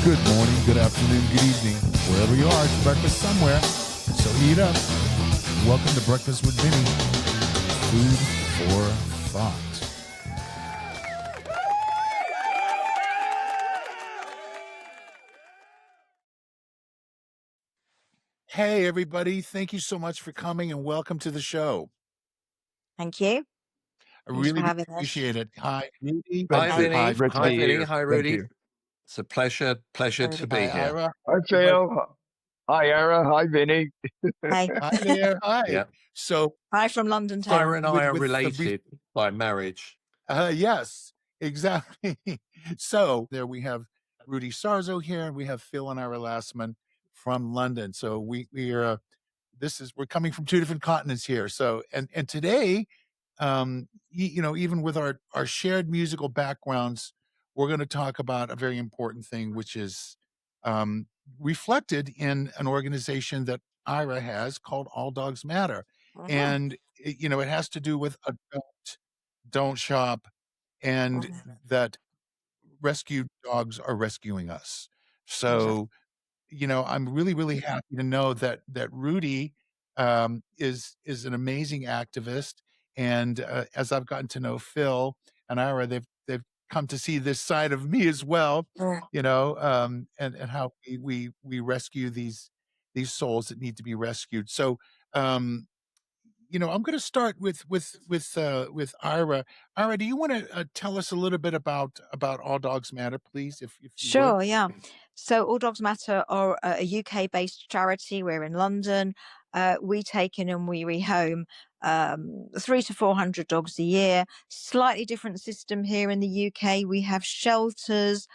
Good morning, good afternoon, good evening, wherever you are. It's breakfast somewhere, so eat up. Welcome to Breakfast with Vinnie. Food for thought. Hey, everybody. Thank you so much for coming and welcome to the show. Thank you. I Thanks for really having us. appreciate it. Hi, Rudy. Hi, Vinny. Hi, Hi, Vinny. Phil. Hi, Rudy. It's a pleasure to be Hi, here. Ira. Hi, Phil. Hi, Ira. Hi, Vinny. Hi. Hi there. Hi. Yeah. So, Hi from London town. Ira and I are with the related by marriage. yes, exactly. So there we have Rudy Sarzo here, and we have Phil and Ira Lassman from London. So we are we're coming from two different continents here. So and today, even with our shared musical backgrounds, we're going to talk about a very important thing, which is reflected in an organization that Ira has called All Dogs Matter, and it has to do with don't shop, and that rescued dogs are rescuing us. So, I'm really, really happy to know that Rudy is an amazing activist, and as I've gotten to know Phil and Ira, they've come to see this side of me as well. And how we rescue these souls that need to be rescued. So, I'm going to start with Ira. Ira, do you want to tell us a little bit about All Dogs Matter, please, if you Sure, would? yeah. So All Dogs Matter are a UK-based charity. We're in London. We take in and we rehome 300 to 400 dogs a year. Slightly different system here in the UK. We have shelters,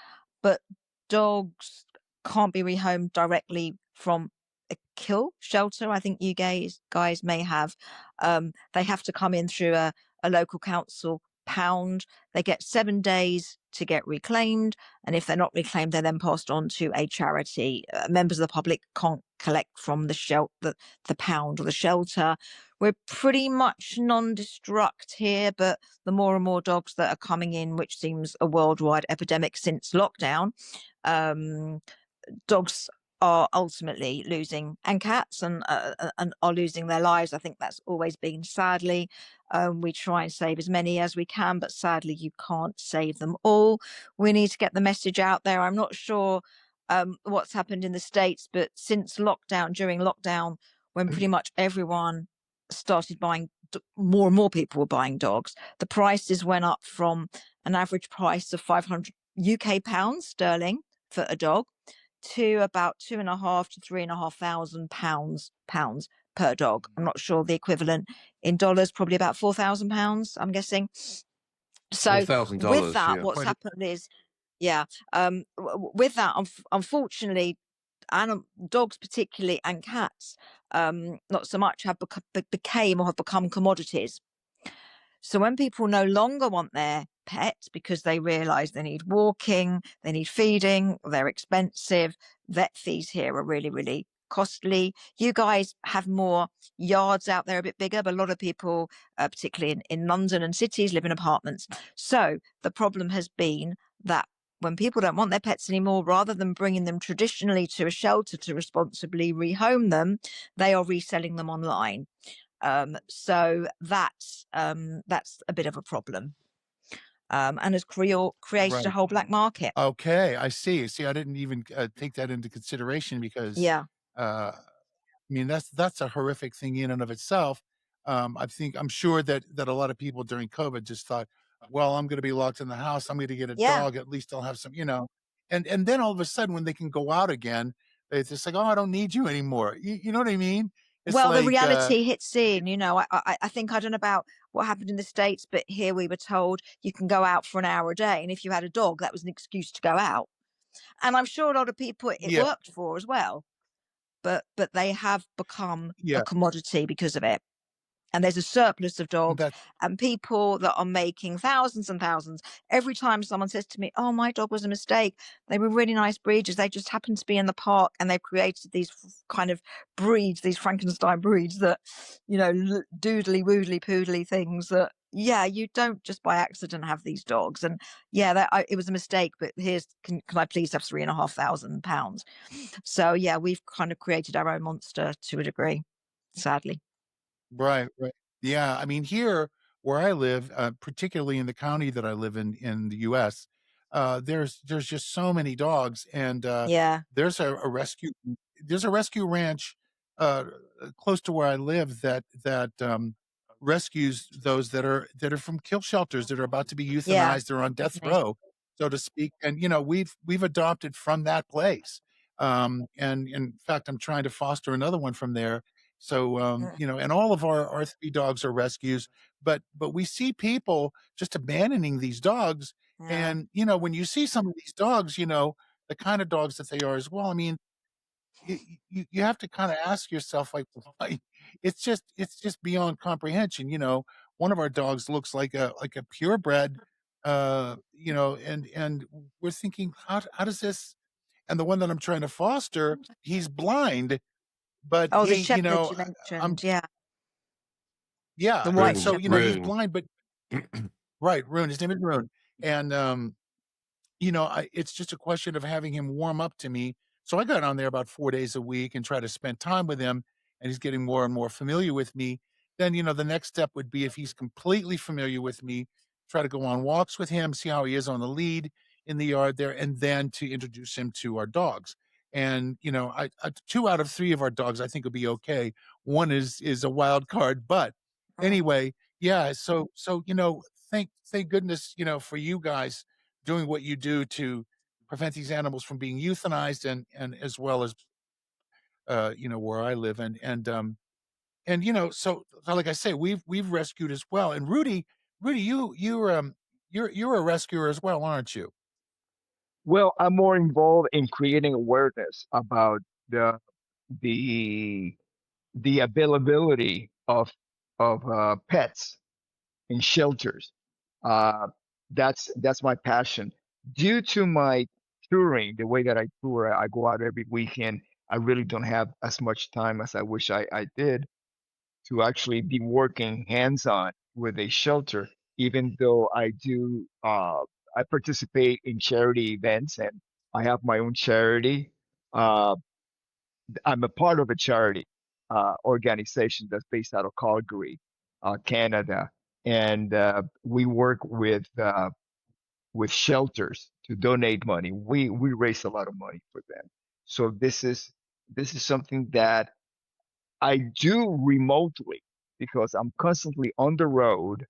but dogs can't be rehomed directly from a kill shelter. I think you guys may have. They have to come in through a local council pound. They get 7 days to get reclaimed, and if they're not reclaimed, they're then passed on to a charity. Members of the public can't collect from the pound or the shelter. We're pretty much non-destruct here, but the more and more dogs that are coming in, which seems a worldwide epidemic since lockdown, dogs are ultimately losing, and cats and are losing their lives. I think that's always been, sadly. We try and save as many as we can, but sadly you can't save them all. We need to get the message out there. I'm not sure what's happened in the States, but since during lockdown, when pretty much everyone started buying, more and more people were buying dogs, the prices went up from an average price of 500 UK pounds sterling for a dog to about £2,500 to £3,500 per dog. I'm not sure the equivalent in dollars, probably about £4,000, I'm guessing. So $4,000, with that, yeah. what's happened is, with that, unfortunately, dogs particularly, and cats, not so much, have become commodities. So when people no longer want their pets because they realize they need walking, they need feeding, they're expensive, vet fees here are really, really costly. You guys have more yards out there, a bit bigger, but a lot of people, particularly in London and cities, live in apartments. So the problem has been that when people don't want their pets anymore, rather than bringing them traditionally to a shelter to responsibly rehome them, they are reselling them online. So that's a bit of a problem, and has created a whole black market. Okay, I see. I didn't even take that into consideration because, I mean, that's a horrific thing in and of itself. I'm sure that a lot of people during COVID just thought, well, I'm going to be locked in the house. I'm going to get a dog. At least I'll have some, and then all of a sudden when they can go out again, it's just like, oh, I don't need you anymore. You know what I mean? It's well, like, the reality hits in. I think, I don't know about what happened in the States, but here we were told you can go out for an hour a day, and if you had a dog, that was an excuse to go out. And I'm sure a lot of people it worked for as well, but they have become a commodity because of it. And there's a surplus of dogs, and people that are making thousands and thousands. Every time someone says to me, oh, my dog was a mistake, they were really nice breeders, they just happened to be in the park, and they've created these kind of breeds, these Frankenstein breeds that, doodly woodly poodly things that, yeah, you don't just by accident have these dogs. And yeah, it was a mistake, but can I please have £3,500? So yeah, we've kind of created our own monster to a degree, sadly. Right, right. Yeah, I mean, here where I live, particularly in the county that I live in the US, there's just so many dogs, and, Yeah, there's a rescue ranch, uh, close to where I live that rescues those that are from kill shelters that are about to be yeah, euthanized or on that's death amazing. row, so to speak, and, we've adopted from that place, and in fact, I'm trying to foster another one from there. So, Mm, and all of our 3 dogs are rescues, but we see people just abandoning these dogs, yeah. and, when you see some of these dogs, the kind of dogs that they are as well, I mean, you have to kinda ask yourself, like, why it's just beyond comprehension, one of our dogs looks like a purebred, and we're thinking, "How does this," and the one that I'm trying to foster, he's blind, but Oh, the he, shepherd you I'm mentioned, yeah, the yeah, white and so, Rune, shepherd. he's Rune. blind, but right, Rune, his name is Rune, and, it's just a question of having him warm up to me. So I got on there about 4 days a week and try to spend time with him, and he's getting more and more familiar with me. Then, the next step would be if he's completely familiar with me, try to go on walks with him, see how he is on the lead in the yard there, and then to introduce him to our dogs. And, 2 out of 3 of our dogs I think will be okay. One is a wild card, but Mm. anyway, yeah, so, thank goodness, for you guys doing what you do to prevent these animals from being euthanized and as well as, where I live and, so like I say, we've rescued as well. And Rudy, you're a rescuer as well, aren't you? Well, I'm more involved in creating awareness about the the the availability of pets in shelters. Uh, that's my passion. Due to my touring, the way that I tour, I go out every weekend. I really don't have as much time as I wish I did to actually be working hands-on with a shelter, even though I participate in charity events and I have my own charity. Uh, I'm a part of a charity organization that's based out of Calgary, Canada, and we work with shelters to donate money. We raise a lot of money for them. So this is something that I do remotely because I'm constantly on the road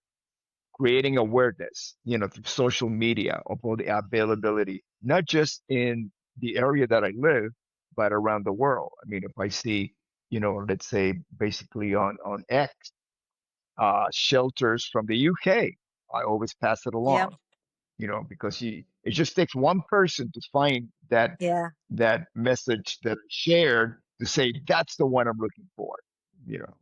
creating awareness, through social media of all the availability, not just in the area that I live, but around the world. I mean, if I see, let's say basically on X, shelters from the UK, I always pass it Yeah, along, because it just takes one person to find that yeah, that message that I shared to say that's the one I'm looking for, you know.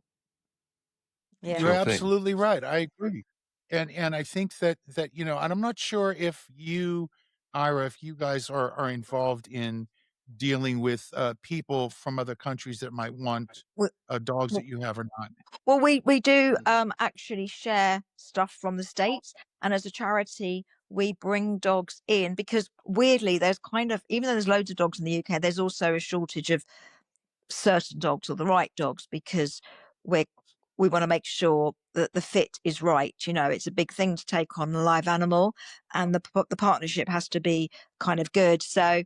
yeah. You're Sure thing. absolutely right. I agree. And I think that, and I'm not sure if you, Ira, if you guys are involved in dealing with, people from other countries that might want, W- dogs that w- you have or not. Well, we do actually share stuff from the States, and as a charity, we bring dogs in because weirdly, there's kind of even though there's loads of dogs in the UK, there's also a shortage of certain dogs or the right dogs because we're we want to make sure that the fit is right. It's a big thing to take on a live animal, and the partnership has to be kind of good. So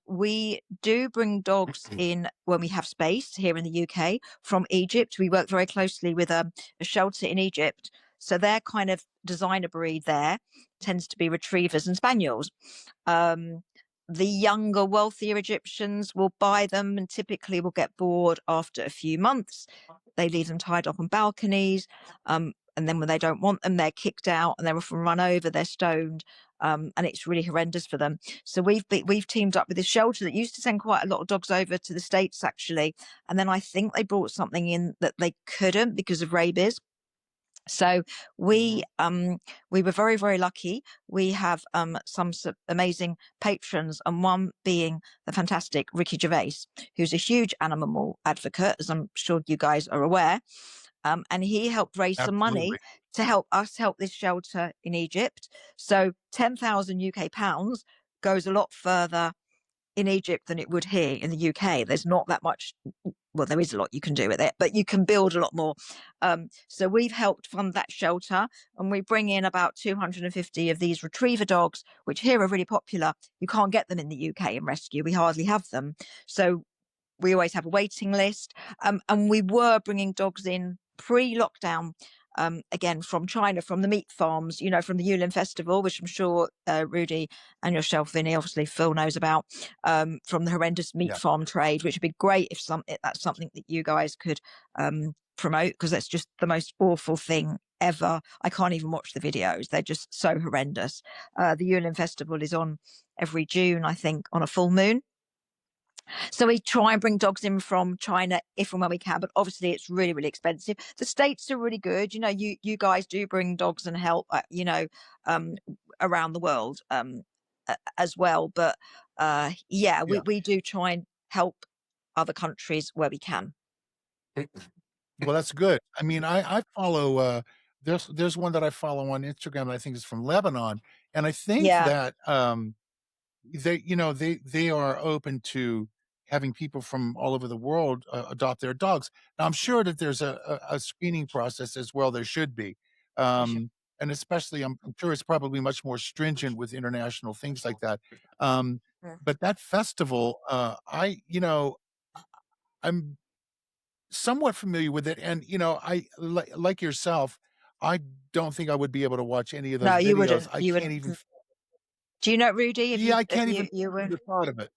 we do bring dogs in when we have space here in the UK from Egypt. We work very closely with a shelter in Egypt. So their kind of designer breed there tends to be retrievers and spaniels. Um, the younger, wealthier Egyptians will buy them and typically will get bored after a few months. They leave them tied up on balconies. And then when they don't want them, they're kicked out and they're often run over, they're stoned. And it's really horrendous for them. So we've teamed up with this shelter that used to send quite a lot of dogs over to the States, actually. And then I think they brought something in that they couldn't because of rabies. So we were very, very lucky. We have some amazing patrons, and one being the fantastic Ricky Gervais, who's a huge animal advocate, as I'm sure you guys are aware. And he helped raise some money Absolutely. to help us help this shelter in Egypt. So 10,000 UK pounds goes a lot further in Egypt than it would here in the UK. There's not that much. Well, there is a lot you can do with it, but you can build a lot more. So we've helped fund that shelter, and we bring in about 250 of these retriever dogs, which here are really popular. You can't get them in the UK in rescue. We hardly have them. So we always have a waiting list. And we were bringing dogs in pre-lockdown, again, from China, from the meat farms, from the Yulin Festival, which I'm sure Rudy and yourself, Vinny, obviously Phil knows about, from the horrendous meat farm trade, which would be great if that's something that you guys could promote, because that's just the most awful thing ever. I can't even watch the videos. They're just so horrendous. The Yulin Festival is on every June, I think, on a full moon. So we try and bring dogs in from China if and when we can, but obviously it's really, really expensive. The States are really good. You guys do bring dogs and help, around the world as well. But we do try and help other countries where we can. Well, that's good. I mean, I follow, there's one that I follow on Instagram that I think is from Lebanon, and I think that, they are open to having people from all over the world adopt their dogs. Now, I'm sure that there's a screening process as well. There should be, and especially I'm sure it's probably much more stringent with international things like that. But that festival, I'm somewhat familiar with it, and I like yourself. I don't think I would be able to watch any of those No, you videos. wouldn't. I You can't would. even. Do you know, Rudy? Yeah, I can't even You were the thought of it.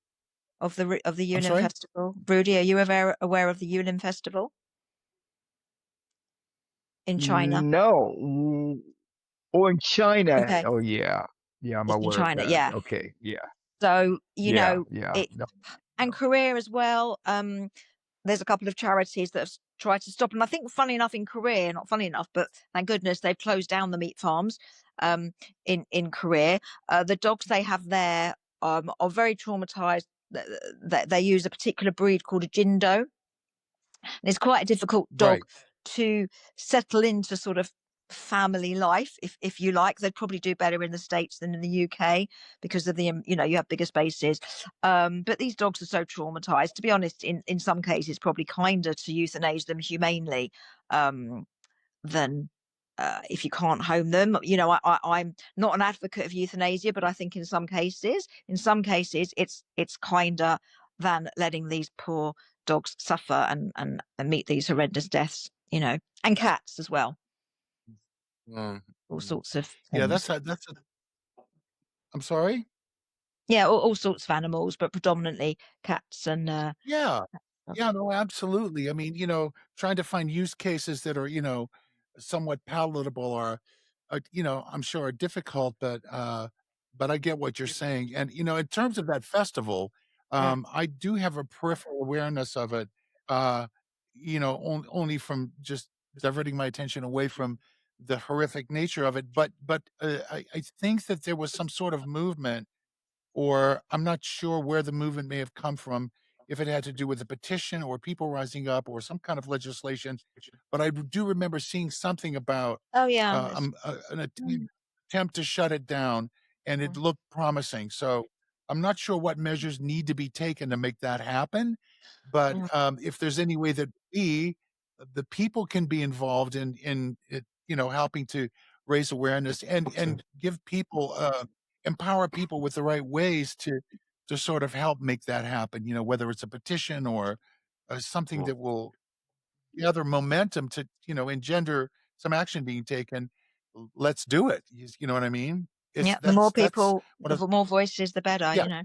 of the I'm Yulin sorry? Festival, Rudy? Are you aware of the Yulin Festival in China? No. Oh, in China. Okay, Oh, yeah. Yeah, I'm it's in aware of China. that. Yeah. Okay. Yeah. So Yeah. it, No, and no. Korea as well. There's a couple of charities that have tried to stop, and I think, funny enough, in Korea, not funny enough, but thank goodness, they've closed down the meat farms in Korea. The dogs they have there are very traumatized. They use a particular breed called a Jindo. And it's quite a difficult dog Right. to settle into sort of family life, if you like. They'd probably do better in the States than in the UK because of the you have bigger spaces. But these dogs are so traumatized. To be honest, in some cases, probably kinder to euthanize them humanely than if you can't home them. I'm not an advocate of euthanasia, but I think in some cases, it's kinder than letting these poor dogs suffer and meet these horrendous deaths, and cats as well, Mm. all sorts of Yeah, things. I'm sorry? Yeah, all sorts of animals, but predominantly cats and Yeah. stuff. Yeah, no, absolutely. I mean, trying to find use cases that are, somewhat palatable or, I'm sure are difficult, but I get what you're saying. And, in terms of that festival, I do have a peripheral awareness of it, uh, only from just diverting my attention away from the horrific nature of it. But I think that there was some sort of movement, or I'm not sure where the movement may have come from, if it had to do with a petition or people rising up or some kind of legislation. But I do remember seeing something about Oh yeah, an attempt to shut it down, and it looked promising. So I'm not sure what measures need to be taken to make that happen. But if there's any way that the people, can be involved in it, helping to raise awareness and give people empower people with the right ways to sort of help make that happen, whether it's a petition or something that will gather momentum to, engender some action being taken. Let's do it. You know what I mean? It's yeah. The more that's people, one the of more voices, the better. yeah,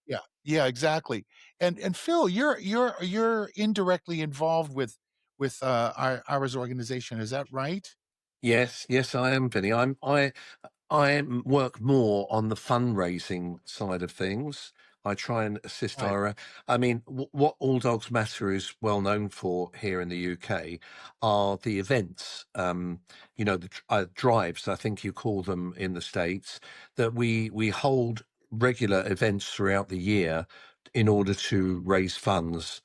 yeah, yeah, exactly. And Phil, you're indirectly involved with Ira's organization. Is that right? Yes, I am, Vinny. I work more on the fundraising side of things. I try and assist Right. Ira. I mean, what All Dogs Matter is well known for here in the UK are the events, the drives, I think you call them in the States, that we hold regular events throughout the year in order to raise funds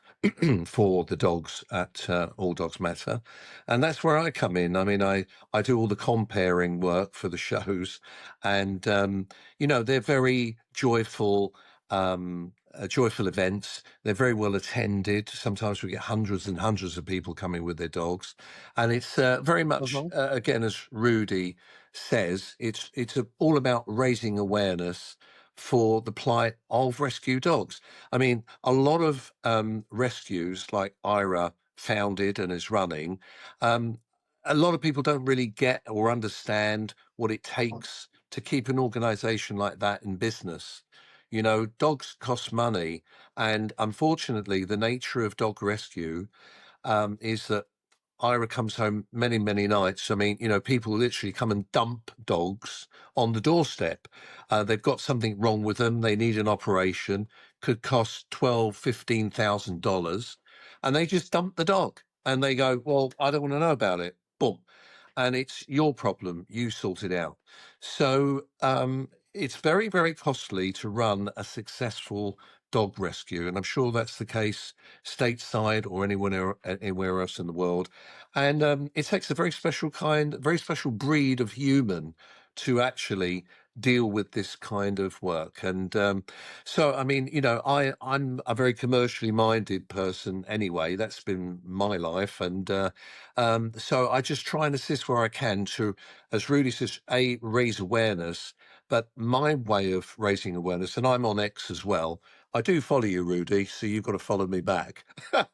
for the dogs at All Dogs Matter, and that's where I come in. I mean, I do all the comparing work for the shows, and they're very joyful events. They're very well attended. Sometimes we get hundreds and hundreds of people coming with their dogs, and it's very much again, as Rudy says, it's all about raising awareness for the plight of rescue dogs. I mean, a lot of rescues like Ira founded and is running, um, a lot of people don't really get or understand what it takes to keep an organization like that in business. Dogs cost money, and unfortunately, the nature of dog rescue is that Ira comes home many, many nights. I mean, people literally come and dump dogs on the doorstep. They've got something wrong with them. They need an operation, could cost $12,000, $15,000. And they just dump the dog and they go, well, I don't want to know about it. Boom. And it's your problem. You sort it out. So it's very, very costly to run a successful dog rescue. And I'm sure that's the case stateside or anywhere else in the world. And it takes a very special breed of human to actually deal with this kind of work. And so, I mean, I'm a very commercially minded person anyway. That's been my life. And so I just try and assist where I can to, as Rudy says, raise awareness. But my way of raising awareness, and I'm on X as well. I do follow you, Rudy, so you've got to follow me back.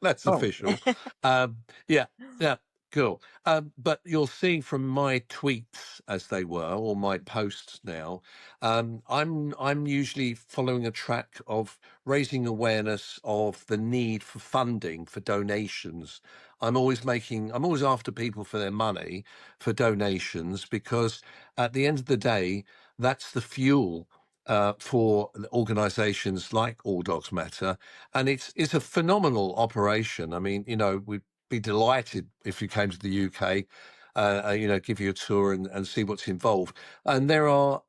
That's Oh. official. Yeah, yeah, cool. But you'll see from my tweets, as they were, or my posts now, I'm usually following a track of raising awareness of the need for funding for donations. I'm always after people for their money for donations, because at the end of the day, that's the fuel for organizations like All Dogs Matter. And it's a phenomenal operation. I mean, we'd be delighted if you came to the UK, give you a tour and see what's involved. And there are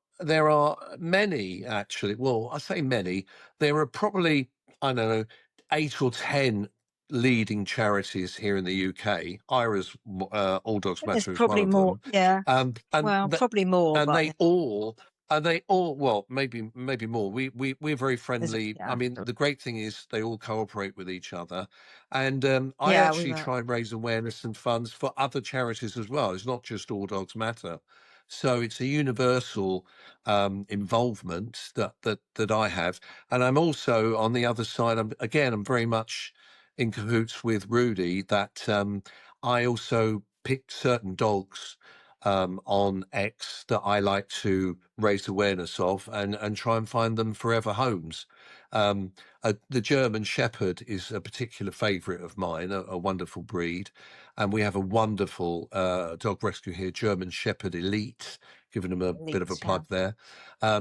many, actually. Well, I say many. There are probably, I don't know, 8 or 10 leading charities here in the UK. Ira's All Dogs There's Matter is one probably of more. them. Yeah. And Well, probably more, and but they all, well, maybe more. We're very there's, friendly. I yeah. mean, the great thing is they all cooperate with each other. And I Yeah, we actually were. try and raise awareness and funds for other charities as well. It's not just All Dogs Matter. So it's a universal involvement that I have. And I'm also on the other side. I'm very much in cahoots with Rudy that I also pick certain dogs on X that I like to raise awareness of and try and find them forever homes. The German Shepherd is a particular favourite of mine, a wonderful breed. And we have a wonderful dog rescue here, German Shepherd Elite, giving them a bit of a Elite, yeah. plug there.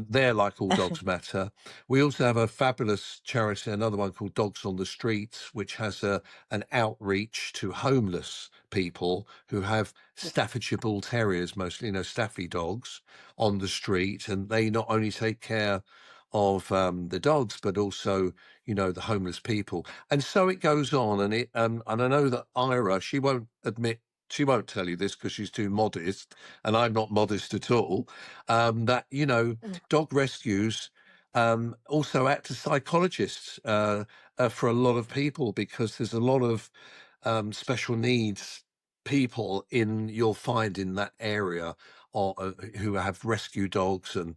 They're like All Dogs Matter. We also have a fabulous charity, another one called Dogs on the Streets, which has an outreach to homeless people who have Staffordshire Bull Terriers, mostly, Staffy dogs on the street. And they not only take care of the dogs, but also, the homeless people. And so it goes on. And I know that Ira, she won't tell you this because she's too modest, and I'm not modest at all, that, dog rescues also act as psychologists for a lot of people, because there's a lot of special needs people you'll find in that area, or who have rescue dogs, and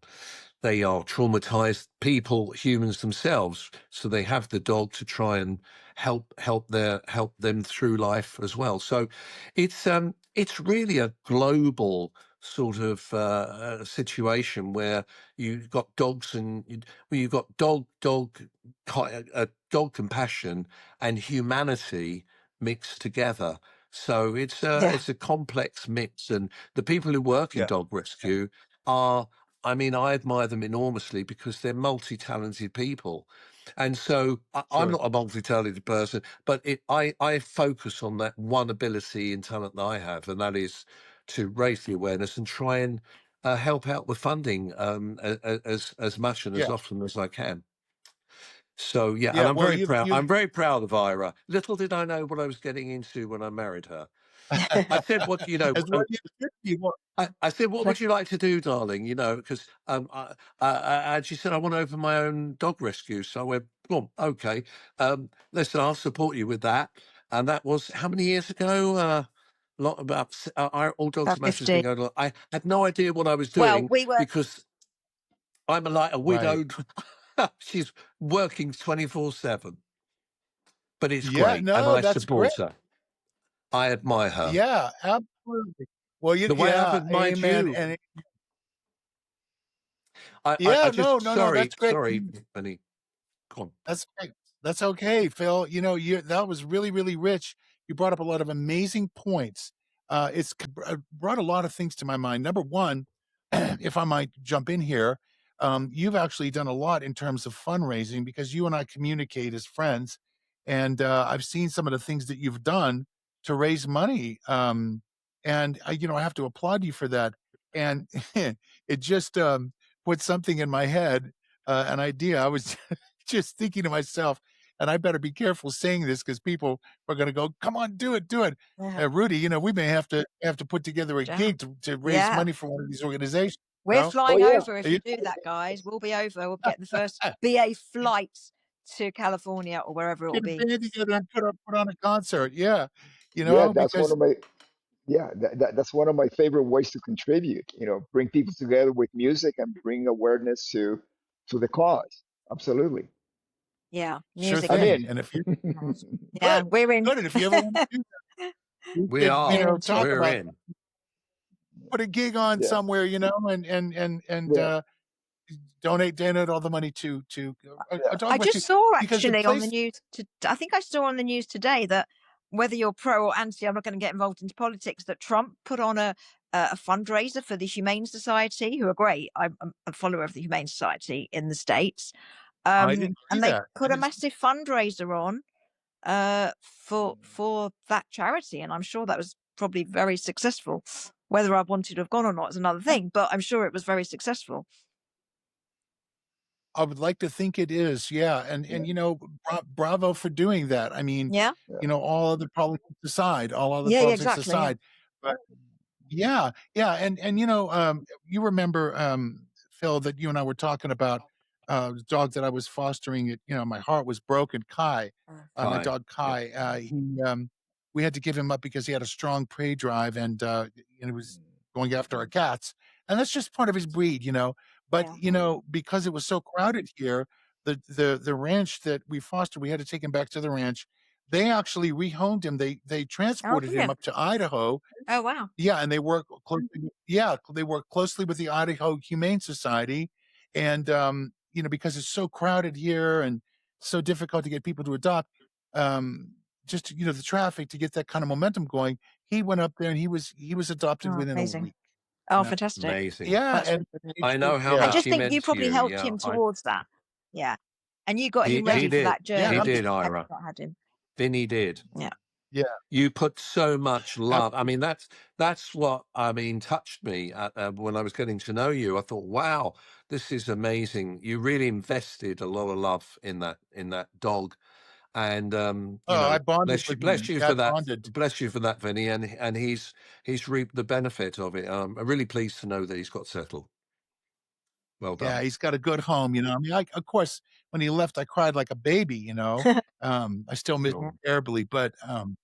they are traumatized people, humans themselves, so they have the dog to try and help them through life as well. So it's really a global sort of situation where you've got dogs you've got dog compassion and humanity mixed together. So Yeah. it's a complex mix, and the people who work in Yeah. dog rescue are, I mean, I admire them enormously because they're multi-talented people. And so I'm Sure. not a multi-talented person, but I focus on that one ability and talent that I have, and that is to raise the awareness and try and help out with funding as much and as Yeah. often as I can. So yeah, and Yeah, well, you I'm very proud of Ira. Little did I know what I was getting into when I married her. I said, "What as well you should be. Well, I said, what would you like to do, darling? You know, because and she said, I want to open my own dog rescue. So I went, oh, okay. Listen, I'll support you with that. And that was how many years ago? Lot about All Dogs About Matter has been 50. going on. I had no idea what I was Well, doing we were, because I'm like a right. widowed. She's working 24/7, but it's Yeah, great, and no, I that's great. support her. I admire her Yeah, absolutely. Well, the way I've yeah, admired amen, you. and I yeah, no, just no, no, that's great. sorry, Benny. Go on. That's okay. That's okay, Phil. You know, that was really, really rich. You brought up a lot of amazing points. Brought a lot of things to my mind. Number one, if I might jump in here, you've actually done a lot in terms of fundraising because you and I communicate as friends, and I've seen some of the things that you've done to raise money. And I have to applaud you for that. And it just put something in my head, an idea. I was just thinking to myself, and I better be careful saying this because people are going to go, "Come on, do it, do it." yeah, Rudy, we may have to put together a yeah. gig to raise Yeah. money for one of these organizations. We're No, Oh flying yeah, over if Are you- you do that, guys. We'll be over. We'll get the first BA flight to California or wherever it will get a be. band together and put on a concert. Yeah, yeah. That's one because of my yeah. That's one of my favorite ways to contribute. Bring people together with music and bring awareness to the cause. Absolutely. Yeah, sure music I'm and thing. in. And if you yeah, good, we're in. good, and if you ever want to do that, we We could are. We're in too. talk We're about in. put a gig on Yeah. somewhere, and Yeah. donate all the money to a Yeah. I dog rescue just saw because the actually on the place news. I think I saw on the news today that whether you're pro or anti, I'm not going to get involved into politics. That Trump put on a fundraiser for the Humane Society, who are great. I'm a follower of the Humane Society in the States, I didn't see and they that. I put a didn't. massive fundraiser on for that charity, and I'm sure that was probably very successful. Whether I wanted to have gone or not is another thing, but I'm sure it was very successful. I would like to think it is, yeah, Yeah. bravo for doing that. I mean, Yeah, Yeah. all other yeah, politics exactly. Yeah. aside, but yeah, yeah, and you remember, Phil, that you and I were talking about the dog that I was fostering. My heart was broken. Kai, my Kai. dog Yeah. Kai. We had to give him up because he had a strong prey drive, and he was going after our cats, and that's just part of his breed. But Yeah. because it was so crowded here, the ranch that we fostered, we had to take him back to the ranch. They actually rehomed him. They Oh, transported him yeah. up to Idaho. Oh, wow. Yeah, and they work closely with the Idaho Humane Society, and, because it's so crowded here and so difficult to get people to adopt, just, the traffic to get that kind of momentum going, he went up there and he was adopted Oh, within a amazing. week, Oh, you know? fantastic. Amazing. Yeah, That's and really good. it I just know how I yeah, much just he think you meant to probably you. helped Yeah. him towards that. Yeah. And you got he him yeah, He ready for did. that yeah, He journey. did, Had Ira. you not had him. Vinny did. Yeah. yeah, You put so much ab love. I mean, that's what touched me when I was getting to know you. I thought, wow, this is amazing. You really invested a lot of love in that dog, and I bonded with bless him. you Yeah, I for that. bonded. Bless you for that, Vinny, and he's reaped the benefit of it. I'm really pleased to know that he's got settled. Well Yeah, done. he's got a good home. I mean, of course, when he left, I cried like a baby. I still miss Yeah. him terribly, but I'm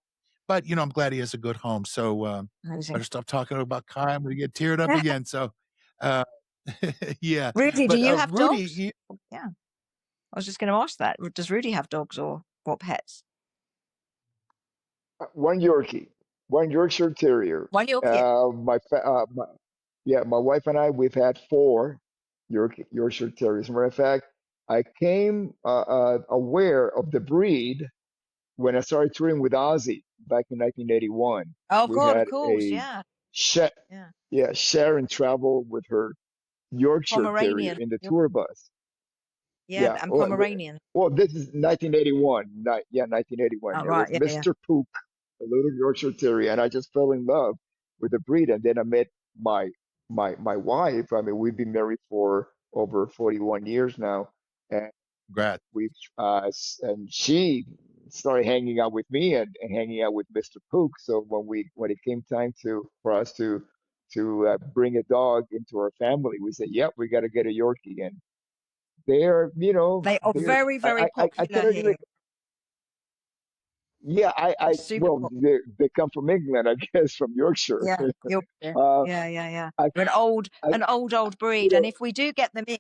glad he has a good home. So, better Amazing. stop talking about Kai. I'm gonna get teared up again. So, uh, yeah. Rudy, do But, you have Rudy, dogs? Yeah. I was just going to ask that. Does Rudy have dogs or what pets? One Yorkie, one Yorkshire Terrier. One Yorkie. My wife and I, we've had four Yorkshire Terriers. As a matter of fact, I came aware of the breed when I started touring with Ozzy back in 1981. Oh, We God, of had course. a Yeah. Sha Yeah. yeah, Sharon travel with her Yorkshire Terrier Pomeranian. in the tour bus. Yeah. Yeah, And well, Pomeranian. well, this is 1981. 1981. Oh, It was right. Yeah. Yeah. Mr. Pook, a little Yorkshire Terrier, and I just fell in love with the breed. And then I met my wife. I mean, we've been married for over 41 years now, and Congrats. And she started hanging out with me and hanging out with Mr. Pook. So when it came time for us to bring a dog into our family, we said, "Yep, we got to get a Yorkie." And they're, They are they're very, very I popular cannot even. here. Yeah, Super well, popular. they come from England, I guess, from Yorkshire. Yeah, Yorkshire. uh, Yeah, yeah, yeah. I, They're I, an old you breed. And know, if we do get them in,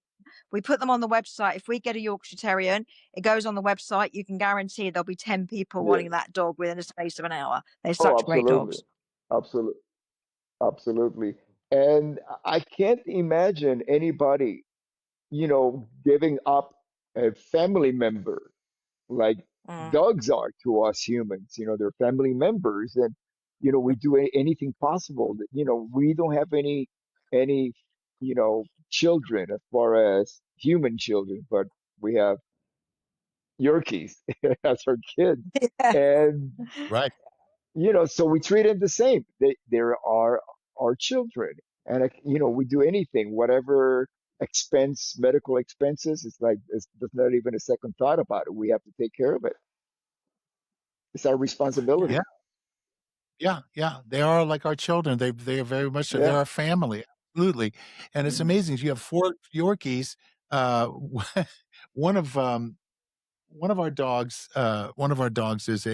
we put them on the website. If we get a Yorkshire Terrier, it goes on the website. You can guarantee there'll be 10 people yeah. wanting that dog within a space of an hour. They're Oh, such great absolutely, dogs. absolutely, absolutely. And I can't imagine anybody, giving up a family member like Mm. dogs are to us humans. They're family members, and we do anything possible. That we don't have any children as far as human children, but we have Yorkies as our kids, Yeah. and Right. so we treat them the same. There are our children, and we do anything, whatever medical expenses. It's like there's not even a second thought about it. We have to take care of it. It's our Yeah. Yeah. responsibility. Yeah. Yeah. They are like our children. They are very much so. They're Yeah. our family. Absolutely. And it's Mhm. amazing. You have 4 Yorkies. One of, one of our dogs is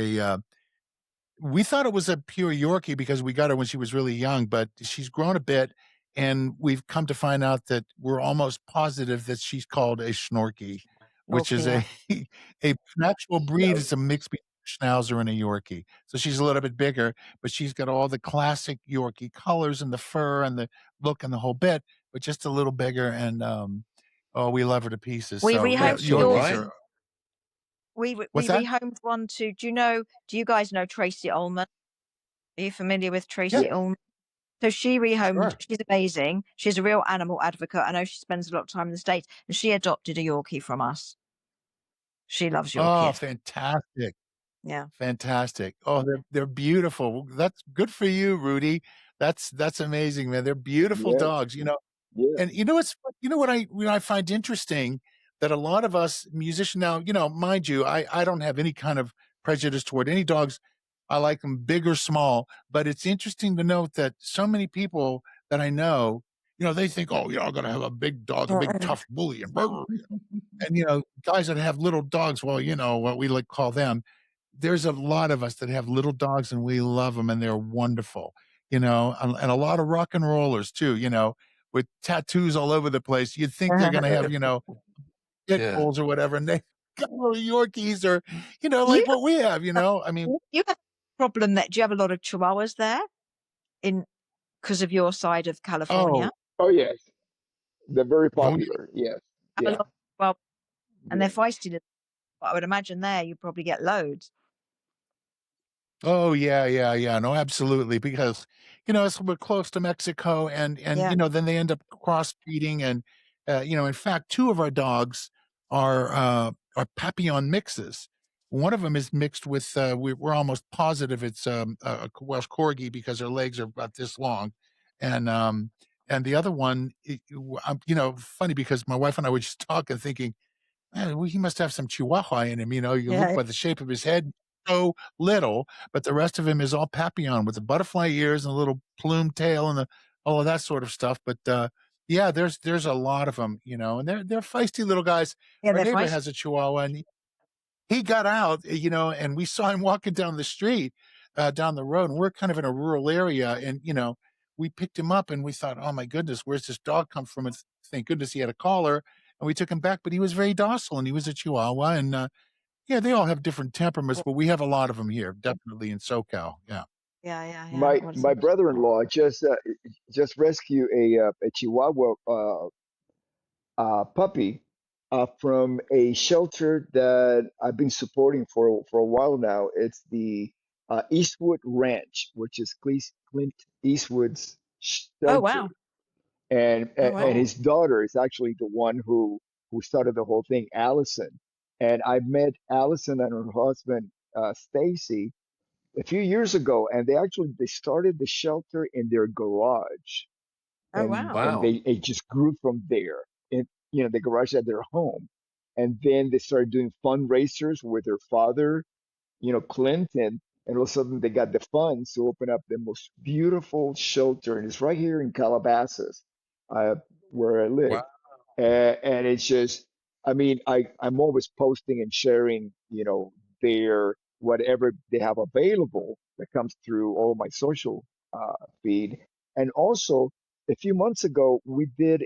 we thought it was a pure Yorkie because we got her when she was really young, but she's grown a bit, and we've come to find out that we're almost positive that she's called a Schnorkie, which Okay. is Yeah. an actual breed. Yeah. It's a mix between a Schnauzer and a Yorkie. So she's a little bit bigger, but she's got all the classic Yorkie colors and the fur and the look and the whole bit, but just a little bigger. And oh, we love her to pieces. We So yeah, rehomed That's all Yorkies yours. right. are. We What's that? rehomed one to. Do you guys know Tracy Ullman? Are you familiar with Yeah, Tracy Yes. Ullman? So she rehomed. sure. She's amazing. She's a real animal advocate. I know she spends a lot of time in the States, and she adopted a Yorkie from us. She loves Oh, Yorkies. fantastic. Yeah. Fantastic. Oh, they're beautiful. That's good for you, Rudy. That's amazing, man. They're beautiful Yeah. dogs, Yeah. and what I find interesting that a lot of us musicians now, mind you, I don't have any kind of prejudice toward any dogs. I like them big or small, but it's interesting to note that so many people that I know, they think, oh, I'm gonna have a big dog, a big tough bully, and guys that have little dogs, well, what we like call them, there's a lot of us that have little dogs and we love them and they're wonderful, and a lot of rock and rollers too, with tattoos all over the place. You'd think they're gonna have, pit Yeah. bulls or whatever, and they got little Yorkies or, you like what we have, I mean, you have a problem that do you have a lot of Chihuahuas there in because of your side of California? oh, Oh, yes. They're very oh, popular. Yes. Have a Yeah. lot. Well, and they're Yeah. feisty. I would imagine there you probably get loads. Oh, yeah, yeah, yeah. No, absolutely, because, we're close to Mexico and, Yeah. then they end up crossbreeding and, in fact, 2 of our dogs are Papillon mixes. One of them is mixed with, we're almost positive it's, a Welsh Corgi because her legs are about this long, and the other one, funny because my wife and I were just talking thinking, "Man, well, he must have some Chihuahua in him," you look Yeah. by the shape of his head, so little, but the rest of him is all Papillon with the butterfly ears and a little plume tail and all of that sort of stuff, but, yeah, there's a lot of them, and they're feisty little guys. Yeah, Our they're neighbor feisty. has a Chihuahua, and he got out, and we saw him walking down the street, down the road, and we're kind of in a rural area, and, we picked him up and we thought, "Oh my goodness, where's this dog come from?" And thank goodness he had a collar, and we took him back, but he was very docile, and he was a Chihuahua, and, yeah, they all have different temperaments, but we have a lot of them here, definitely in SoCal, yeah. Yeah, yeah, yeah. My Well, my brother-in-law just rescued a Chihuahua puppy from a shelter that I've been supporting for a while now. It's the Eastwood Ranch, which is Clint Eastwood's oh shelter, wow. Oh and wow. his daughter is actually the one who started the whole thing, Allison. And I met Allison and her husband Stacy a few years ago, and they started the shelter in their garage, Oh and wow. Wow. it just grew from there. In the garage at their home, and then they started doing fundraisers with her father, Clint, and all of a sudden they got the funds to open up the most beautiful shelter, and it's right here in Calabasas, uh, where I live. Wow. And it's just, I mean, I'm always posting and sharing, their whatever they have available that comes through all my social feed. And also, a few months ago, we did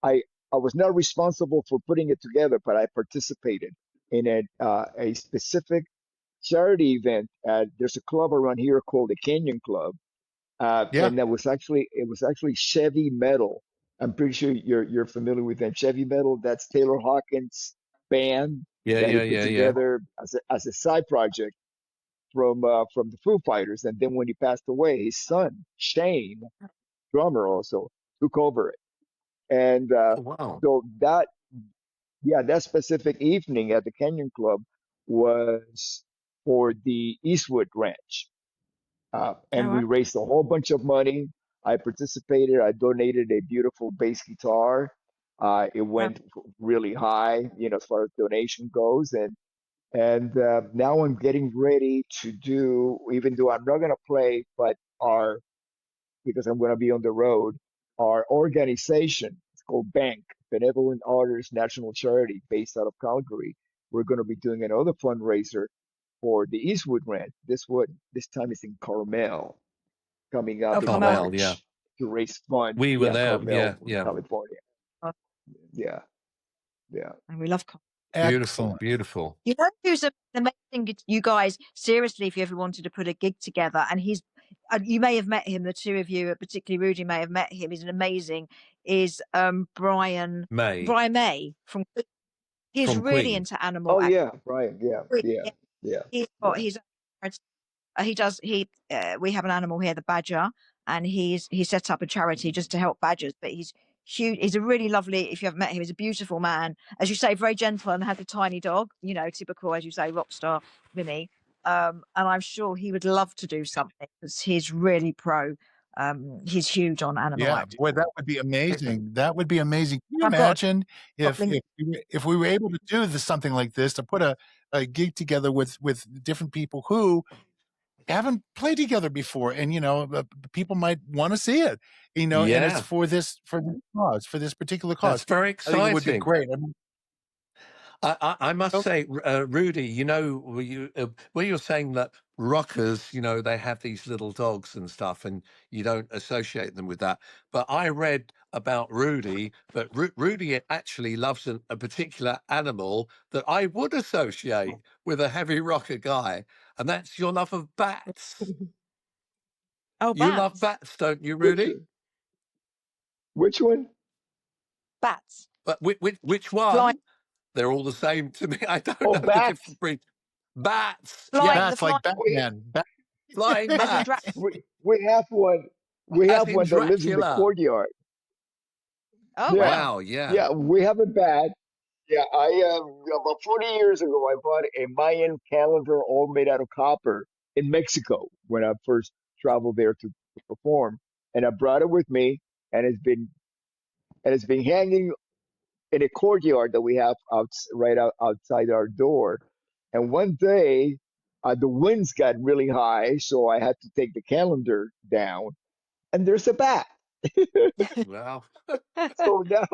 I I was not responsible for putting it together, but I participated in a specific charity event. There's a club around here called the Canyon Club, Yeah. and it was actually Chevy Metal. I'm pretty sure you're familiar with them. Chevy Metal, that's Taylor Hawkins' band Yeah, that he yeah, put yeah, yeah. together as a side project from the Foo Fighters. And then when he passed away, his son Shane, drummer, also took over it. And Oh, wow. so that specific evening at the Canyon Club was for the Eastwood Ranch. Oh, And wow. we raised a whole bunch of money. I participated. I donated a beautiful bass guitar. It Wow. went really high, as far as donation goes. And now I'm getting ready to do, even though I'm not going to play, but because I'm going to be on the road, our organization, it's called Bank, Benevolent Artists National Charity, based out of Calgary. We're going to be doing another fundraiser for the Eastwood Ranch. This time it's in Carmel, coming Oh, up in Carmel. Carmel, yeah. March to raise funds. We were Yeah, there. Yeah, Carmel, yeah. California. Oh, Yeah, yeah. and we love Carmel. Beautiful, Excellent. beautiful. You know who's amazing? You guys, seriously, if you ever wanted to put a gig together, and you may have met him, the two of you, particularly Rudy may have met him. He's an amazing. Is Brian May Brian May from? He's from really Queen. into animal. Oh yeah, Brian. Yeah, yeah, yeah, He's got yeah. his he does we have an animal here, the badger, and he set up a charity just to help badgers, but he's huge. He's a really lovely, if you haven't met him, he's a beautiful man, as you say, very gentle, and has a tiny dog, typical, as you say, rock star Vinny. And I'm sure he would love to do something because he's really pro. He's huge on animal Yeah, activity. boy, that would be amazing. That would be amazing. Can you I've got imagine got link. if we were able to do something like this, to put a gig together with different people who haven't played together before, and people might want to see it, and it's Yeah, for this particular that's cause. very I think it would be exciting. great. I mean, I must oh, say, Rudy, where you're saying that rockers, they have these little dogs and stuff, and you don't associate them with that. But I read about Rudy that Rudy actually loves a particular animal that I would associate with a heavy rocker guy, and that's your love of bats. Oh, You love bats, bats, don't you, Which Rudy? which one? bats, But which flying, one? They're all the same to me. I don't Oh, know the bats. different breeds. Bats, flying, yeah, the bats flying, like We Batman. flying as in bats, we have one. We as have in one that lives in the Dracula. courtyard. Oh, Yeah, wow. Wow, yeah. yeah. We have a bat. Yeah, about 40 years ago, I bought a Mayan calendar all made out of copper in Mexico when I first traveled there to perform, and I brought it with me, and it's been hanging in a courtyard that we have outside our door. And one day, the winds got really high, so I had to take the calendar down, and there's a bat. Wow. So now,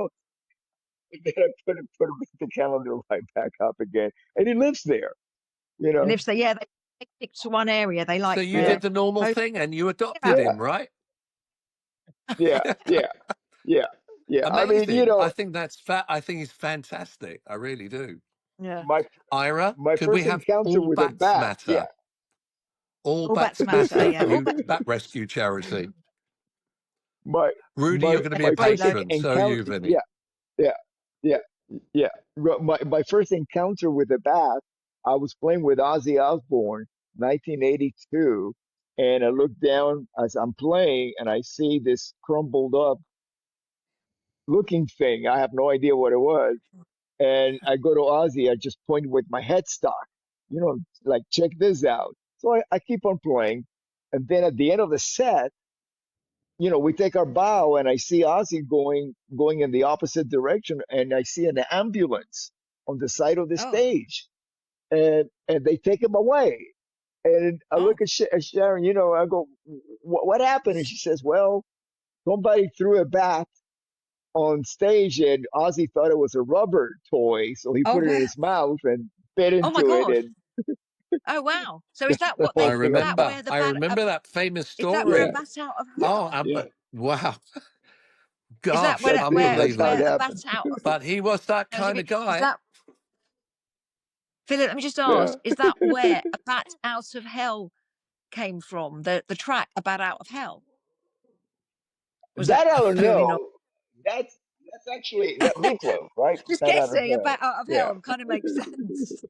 then I put the calendar right back up again, and he lives there. You And know, if so, yeah, they stick to one area. They So like you yeah, did their the normal home. thing and you adopted Yeah, yeah, him, right? yeah, yeah, yeah, yeah. I mean, Amazing. I think he's fantastic. I really do. yeah. my Ira, my could we first have encounter All with a Bats bat, Matter? yeah. All All bats Bats matter. Matter, Yeah, all bats. bat rescue charity. my Rudy, my you're going to be my a They're very first low. patron. So are you, encounter, Vinny. yeah, yeah, yeah, yeah. My first encounter with a bat, I was playing with Ozzy Osbourne, 1982, and I look down as I'm playing, and I see this crumbled up looking thing. I have no idea what it was, and I go to Ozzy. I just point with my headstock, like check this out. So I keep on playing, and then at the end of the set, we take our bow, and I see Ozzy going in the opposite direction, and I see an ambulance on the side of the Oh, stage, and they take him away. And I oh, look at Sharon, I go, what happened? And she says, well, somebody threw a bat on stage, and Ozzy thought it was a rubber toy, so he oh, put it in wow. his mouth and bit Oh my into it, God. and Oh, wow. So is that the what I whole they, thing is that remember. where the I bat, remember that famous is that where a yeah, story. bat out of Oh, hell? yeah. wow. Is that Gosh, where, That's it. where, That's how it where unbelievable. a bat happened. out of, But he was that no, is kind of guy. that, Philip, let me just Yeah. ask, is that where a bat out of hell came from? The track, A Bat Out of Hell? Was that That I don't clearly not? know. That's actually that meatloaf, right? Just That out of guessing, A Bat hell. Out of Yeah. Hell kind of makes sense.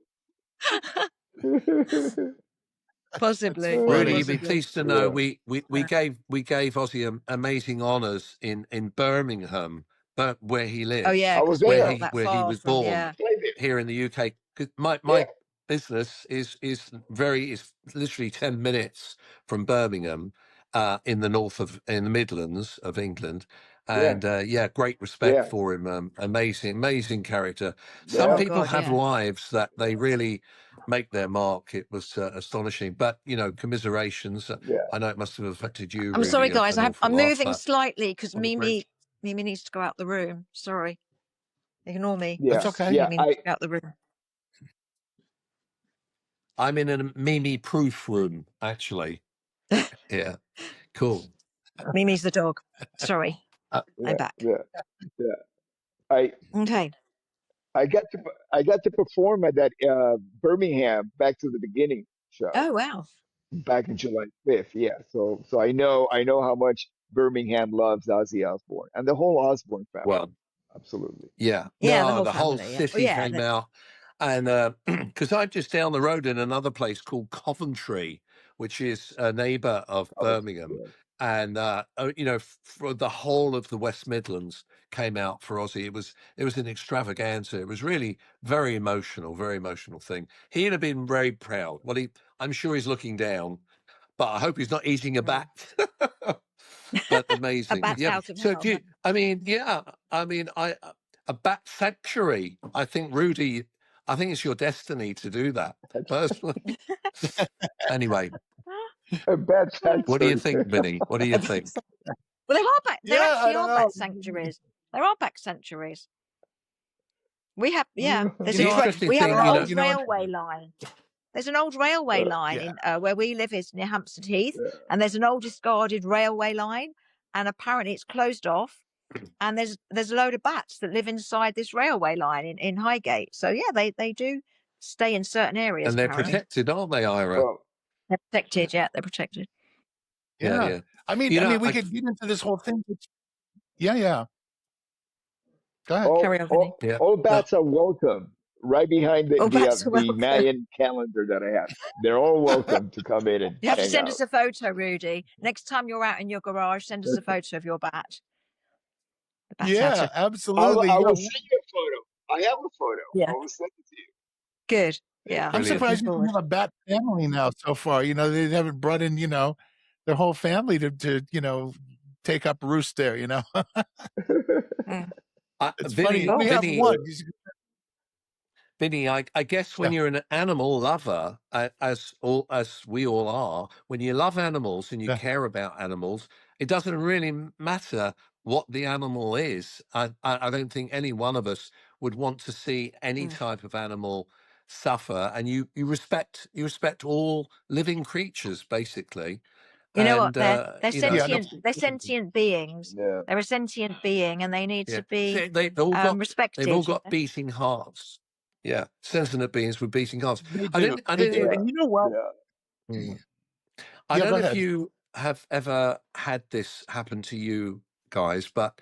That's Possibly, Rudy, funny. you'd be possibly. pleased to know Yeah. we gave Ozzy amazing honours in Birmingham, where he Oh lives, yeah, I was because we're where not there. he that where he far was from, born yeah. Played there. here in the UK. 'Cause my Yeah. my business is literally 10 minutes from Birmingham, in the Midlands of England. Yeah. And yeah, great respect Yeah. for him. Amazing character. Some Oh Yeah. people God, have yeah. lives that they really make their mark. It was astonishing, but commiserations. Yeah. I know it must have affected you, I'm sorry, Rudy, guys. an awful I'm lot, moving but slightly because what a great. Mimi needs to go out the room. Sorry, ignore me. That's Yeah. okay. Yeah. Mimi needs to go out the room. I'm in a Mimi-proof room, actually. Yeah, cool. Mimi's the dog. Sorry, I'm Yeah. back. Yeah. Yeah. I Okay. I got to perform at that Birmingham Back to the Beginning show Oh wow. back in July 5th. Yeah. So I know how much Birmingham loves Ozzy Osbourne and the whole Osbourne family. Well, Absolutely. yeah, Yeah, the no, whole the whole family. Yeah. Well, city yeah. came out, and because I'm just down the road in another place called Coventry, which is a neighbour of Oh, Birmingham, yeah. and for the whole of the West Midlands came out for Ozzy. It was an extravaganza. It was really very emotional thing. He'd have been very proud. Well, I'm sure he's looking down, but I hope he's not eating a Mm. bat. But A amazing, bat yeah. out of So hell. I mean, yeah, I mean, a bat sanctuary. I think Rudy, I think it's your destiny to do that personally. Anyway, A bad what do you factory. think, Vinny? What do you A bat think? san- well, they are back. There Yeah, I actually don't are know. bat sanctuaries. There are bat sanctuaries. We have, yeah. The interesting We have thing, an Well, old railway line. There's an old railway line yeah, in where we live is near Hampstead Heath, Yeah. and there's an old discarded railway line, and apparently it's closed off. And there's a load of bats that live inside this railway line in Highgate. So yeah, they do stay in certain areas. and they're Apparently, protected, aren't they, Ira? Well, they're protected. Yeah, they're protected. Yeah, yeah. yeah. I mean, we could get into this whole thing. Yeah, yeah. Go ahead. Carry on, Vinny. Yeah. all No, bats are welcome right behind the Oh, the, uh, bats are the welcome. Mayan calendar that I have. They're all welcome to come in and You have to hang send out. us a photo, Rudy. Next time you're out in your garage, send us a photo of your bat. The bat's out Yeah, of I will, absolutely. I Yeah, will send you a photo. I have a photo. I yeah. will send it to you. Good. Yeah. Yeah, I'm brilliant. looking surprised you don't forward. have a bat family now so far. They haven't brought in, their whole family to take up roost there. Mm. It's funny. Vinny, Oh, We have Vinny, one. Vinny, I guess when Yeah. you're an animal lover, as we all are, when you love animals and you Yeah. care about animals, it doesn't really matter what the animal is. I don't think any one of us would want to see any mm. type of animal suffer, and you respect all living creatures basically, You know what? and They're Yeah. No. sentient. They're sentient beings. Yeah. They're a sentient being, and they need yeah, to be see, they've all respected. got beating hearts. Yeah, sentient beings with beating hearts. They I do. don't. I They don't. do. Yeah. And you know what? Yeah. Mm. I Yeah. don't Go know if ahead. you have ever had this happen to you guys, but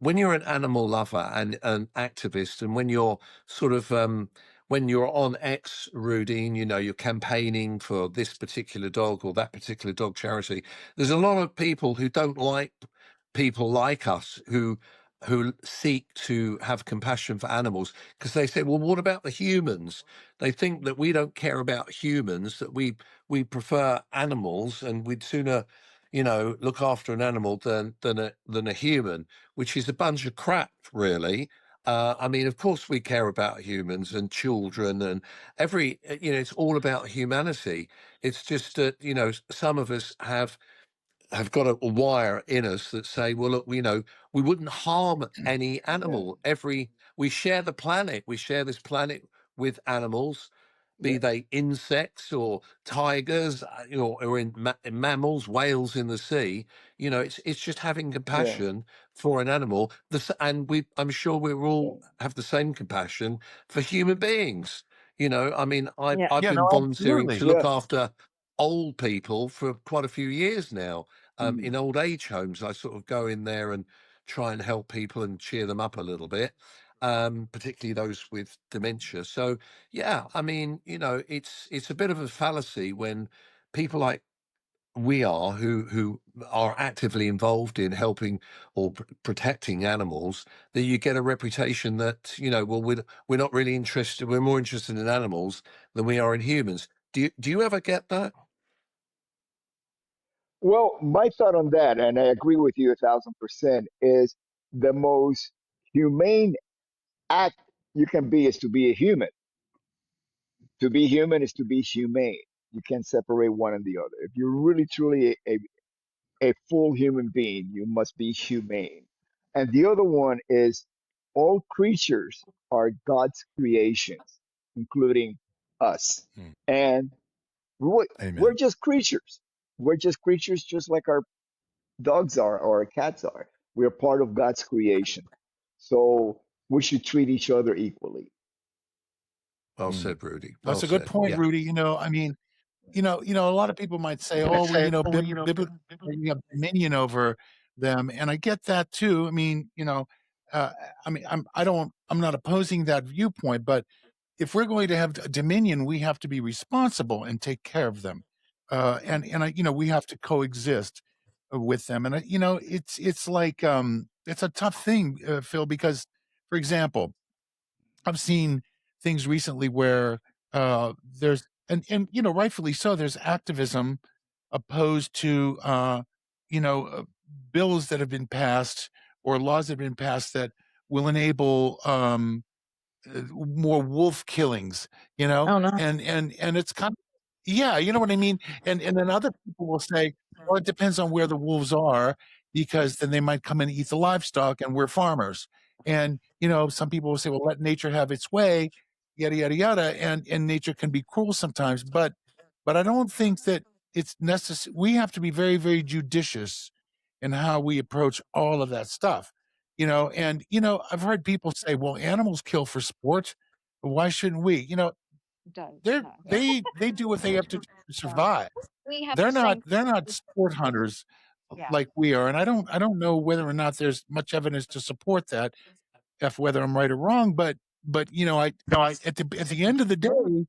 when you're an animal lover and an activist, and when you're sort of when you're on X, Rudy, and you're campaigning for this particular dog or that particular dog charity, there's a lot of people who don't like people like us who seek to have compassion for animals, because they say, well, what about the humans? They think that we don't care about humans, that we prefer animals, and we'd sooner look after an animal than a human, which is a bunch of crap, really. I mean, of course, we care about humans and children and it's all about humanity. It's just that, some of us have got a wire in us that say, well, look, we wouldn't harm any Yeah. animal. We share the planet. We share this planet with animals, be Yeah. they insects or tigers, or in mammals, whales in the sea. It's just having Yeah. compassion for an animal. And I'm sure we all have the same compassion for human beings. I mean, Yeah. I've Yeah, been no, volunteering absolutely. to look Yeah. after old people for quite a few years now, Mm. in old age homes. I sort of go in there and try and help people and cheer them up a little bit, particularly those with dementia. So, yeah, I mean, it's a bit of a fallacy when people like we are, who are actively involved in helping or protecting animals, that you get a reputation that, well, we're not really interested. We're more interested in animals than we are in humans. Do you ever get that? Well, my thought on that, and I agree with you 1,000%, is the most humane act you can be is to be a human. To be human is to be humane. You can't separate one and the other. If you're really truly a full human being, you must be humane. And the other one is all creatures are God's creations, including us. Mm. And we're Amen. just creatures. We're just creatures, just like our dogs are or our cats are. We're part of God's creation. So we should treat each other equally. Well Mm. said, Rudy. Well That's a good said. point, Yeah. Rudy. I mean, a lot of people might say, "Oh, well, biblically, you have dominion over them," and I get that too. I mean, I'm not opposing that viewpoint, but if we're going to have dominion, we have to be responsible and take care of them, we have to coexist with them. And it's like it's a tough thing, Phil, because, for example, I've seen things recently where there's and rightfully so, there's activism opposed to you know uh, bills that have been passed or laws that have been passed that will enable more wolf killings, Oh no. and it's kind of, yeah, you know what I mean? And then other people will say, "Well, it depends on where the wolves are, because then they might come and eat the livestock, and we're farmers." And, some people will say, "Well, let nature have its way, yada, yada, yada," and nature can be cruel sometimes, but I don't think that it's necessary. We have to be very, very judicious in how we approach all of that stuff. And I've heard people say, well, animals kill for sport. Why shouldn't we? Don't. they're No. they do what they have to do to No. survive. We have they're the not same. they're not sport hunters Yeah. like we are, and I don't know whether or not there's much evidence to support that, whether I'm right or wrong. But I at the end of the day,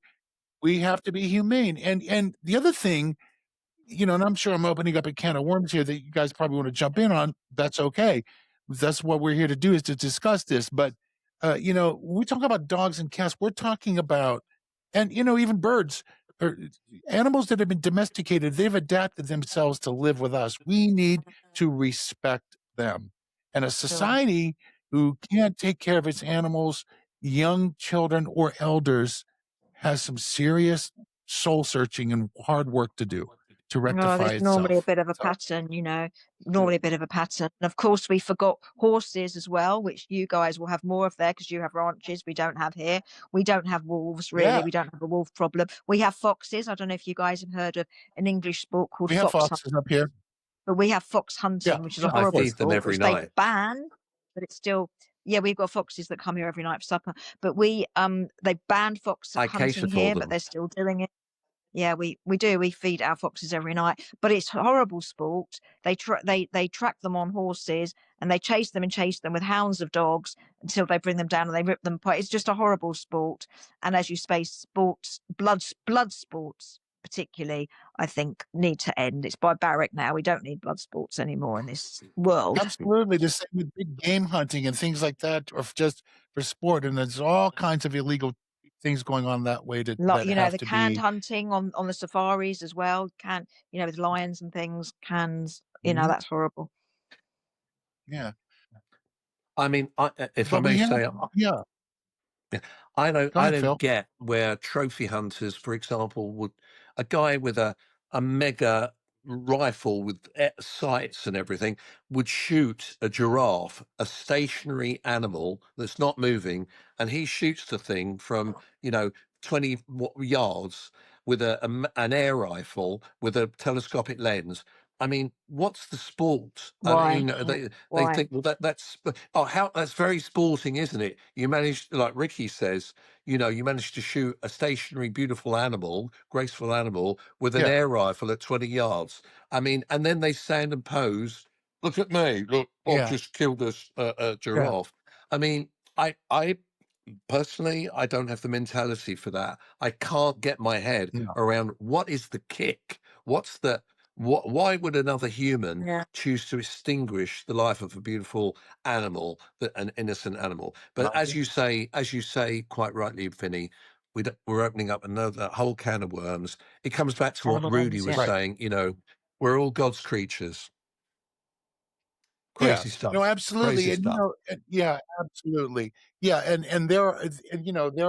we have to be humane. And the other thing, and I'm sure I'm opening up a can of worms here that you guys probably want to jump in on. That's okay. That's what we're here to do, is to discuss this. But when we talk about dogs and cats, we're talking about, and even birds or animals that have been domesticated. They've adapted themselves to live with us. We need to respect them. And a Sure. society who can't take care of its animals, young children or elders, has some serious soul searching and hard work to do to Oh, rectify there's normally a itself. bit of a So, pattern, normally a bit of a pattern. And of course, we forgot horses as well, which you guys will have more of there because you have ranches we don't have here. We don't have wolves, really. yeah, We don't have a wolf problem. We have foxes. I don't know if you guys have heard of an English sport called we have fox hunting, foxes up here. but we have fox Yeah, hunting, which is a yeah, of I horrible feed course. them sport, every which they night. ban, but it's still. Yeah, we've got foxes that come here every night for supper, but they banned fox I cater hunting for here, but them. they're still doing it. Yeah, we do. We feed our foxes every night, but it's horrible sport. They track them on horses and they chase them and chase them with hounds of dogs until they bring them down and they rip them apart. It's just a horrible sport. And as you say, sports, blood sports particularly, I think need to end. It's barbaric now. We don't need blood sports anymore in this world. Absolutely. The same with big game hunting and things like that, or just for sport. And there's all kinds of illegal things going on that way Lot, that have the to canned be. hunting on the safaris as well. With lions and things, cans. Mhm, That's horrible. yeah, I mean, if I but we may have, say, yeah. yeah. Go I ahead, don't Phil. get where trophy hunters, for example, would a guy with a mega rifle with sights and everything would shoot a giraffe, a stationary animal that's not moving, and he shoots the thing from 20 yards with an air rifle with a telescopic lens. I mean, what's the sport? Why? They Why? think, well, how that's very sporting, isn't it? You managed, like Ricky says, you managed to shoot a stationary, beautiful animal, graceful animal with an Yeah, air rifle at 20 yards. I mean, and then they stand and pose. Look at me! Look, I've yeah, just killed a yeah, giraffe. I mean, I personally, I don't have the mentality for that. I can't get my head no, around what is the kick. What's the why would another human Yeah. choose to extinguish the life of a beautiful animal, an innocent animal? But no, as you say quite rightly, Vinny, we're opening up another whole can of worms. It comes back to what Animal Rudy ones, was yeah. right. saying. We're all God's creatures. Yeah, Crazy no, stuff. Crazy absolutely, and, stuff. yeah, absolutely. Yeah, and there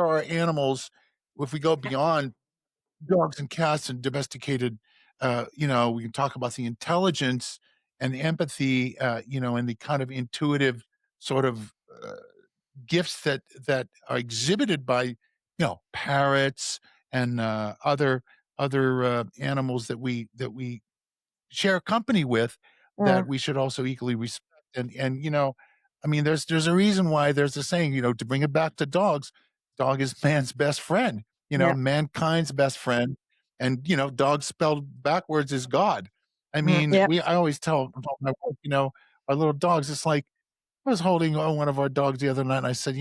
are animals, if we go beyond dogs and cats and domesticated, we can talk about the intelligence and the empathy, and the kind of intuitive sort of, gifts that are exhibited by, parrots and, other, animals that we share company with, Yeah. that we should also equally respect. And I mean, there's a reason why there's a saying, to bring it back to dogs, dog is man's best friend, Yeah. mankind's best friend. And, dog spelled backwards is God. I Mm, mean, yeah. I always tell my wife, our little dogs, it's like, I was holding one of our dogs the other night, and I said,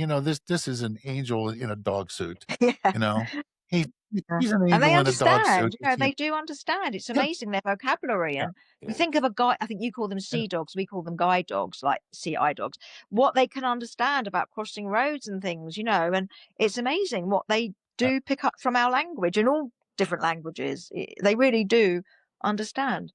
this is an angel in a dog suit, Yeah. you know? He Yeah. he's an And they angel in a dog suit. understand, they do understand. It's Yeah, amazing their vocabulary. yeah, And you think of a guy, I think you call them sea dogs, we call them guide dogs, like CI dogs, what they can understand about crossing roads and things, and it's amazing what they yeah. do pick up from our language and all different languages. They really do understand.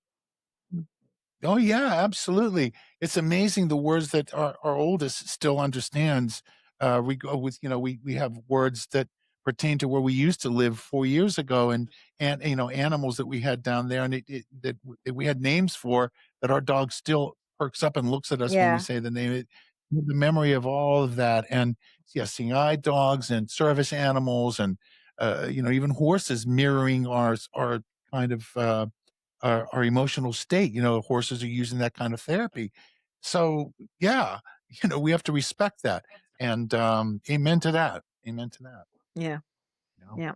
Oh, yeah, absolutely. It's amazing the words that our oldest still understands. We go with, we have words that pertain to where we used to live 4 years ago, and animals that we had down there, and that we had names for, that our dog still perks up and looks at us when we Yeah. say the name. The memory of all of that, and yeah, seeing eye dogs and service animals, and even horses mirroring our kind of our emotional state. Horses are using that kind of therapy. So yeah, we have to respect that. And amen to that. Amen to that. Yeah. You know? Yeah.